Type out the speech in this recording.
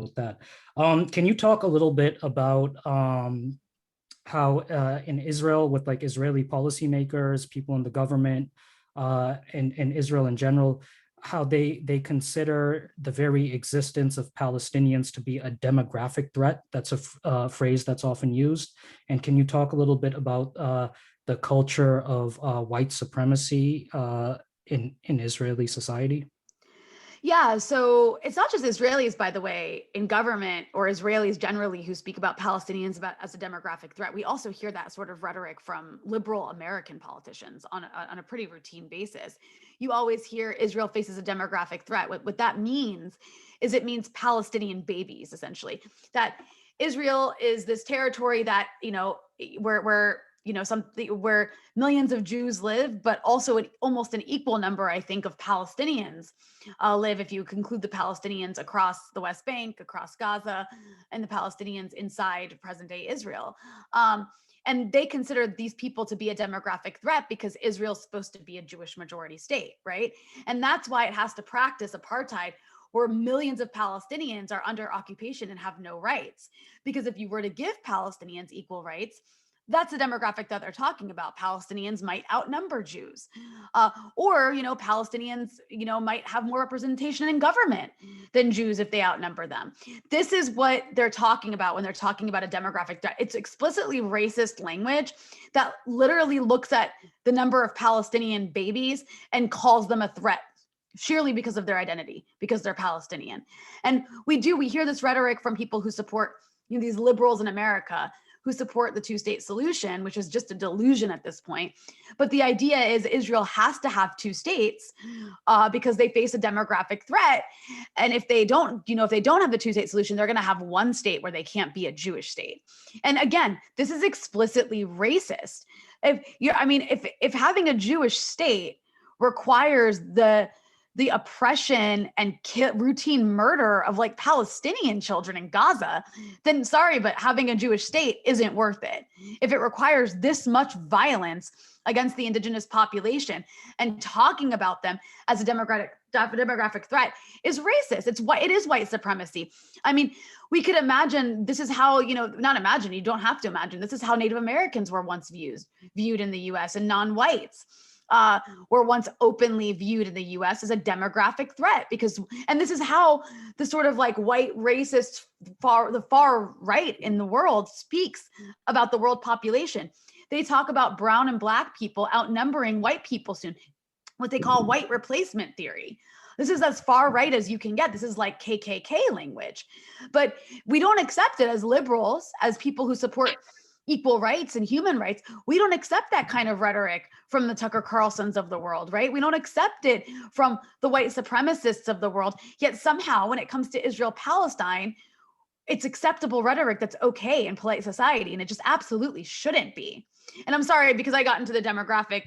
with that. Can you talk a little bit about how in Israel, with like Israeli policymakers, people in the government, and Israel in general, how they consider the very existence of Palestinians to be a demographic threat? That's a phrase that's often used. And can you talk a little bit about the culture of white supremacy in Israeli society? Yeah, so it's not just Israelis, by the way, in government or Israelis generally who speak about Palestinians about as a demographic threat. We also hear that sort of rhetoric from liberal American politicians on a pretty routine basis. You always hear Israel faces a demographic threat. What that means is it means Palestinian babies, essentially. That Israel is this territory that, where something where millions of Jews live, but also almost an equal number, I think, of Palestinians live, if you conclude the Palestinians across the West Bank, across Gaza, and the Palestinians inside present day Israel. And they consider these people to be a demographic threat because Israel's supposed to be a Jewish majority state, right? And that's why it has to practice apartheid, where millions of Palestinians are under occupation and have no rights. Because if you were to give Palestinians equal rights, that's the demographic that they're talking about. Palestinians might outnumber Jews, or Palestinians, might have more representation in government than Jews if they outnumber them. This is what they're talking about when they're talking about a demographic threat. It's explicitly racist language that literally looks at the number of Palestinian babies and calls them a threat sheerly because of their identity, because they're Palestinian. And we hear this rhetoric from people who support these liberals in America who support the two-state solution, which is just a delusion at this point. But the idea is Israel has to have two states because they face a demographic threat. And if they don't have the two-state solution, they're going to have one state where they can't be a Jewish state. And again, this is explicitly racist. If having a Jewish state requires the oppression and routine murder of like Palestinian children in Gaza, then sorry, but having a Jewish state isn't worth it. If it requires this much violence against the indigenous population and talking about them as a demographic threat is racist. It is white supremacy. I mean, we could imagine this is how, not imagine, you don't have to imagine, this is how Native Americans were once viewed in the US, and non-whites were once openly viewed in the US as a demographic threat and this is how the sort of like white racist the far right in the world speaks about the world population. They talk about brown and black people outnumbering white people soon, what they call white replacement theory. This is as far right as you can get. This is like KKK language, but we don't accept it as liberals, as people who support equal rights and human rights. We don't accept that kind of rhetoric from the Tucker Carlsons of the world, right? We don't accept it from the white supremacists of the world. Yet somehow, when it comes to Israel-Palestine, it's acceptable rhetoric that's okay in polite society, and it just absolutely shouldn't be. And I'm sorry, because I got into the demographic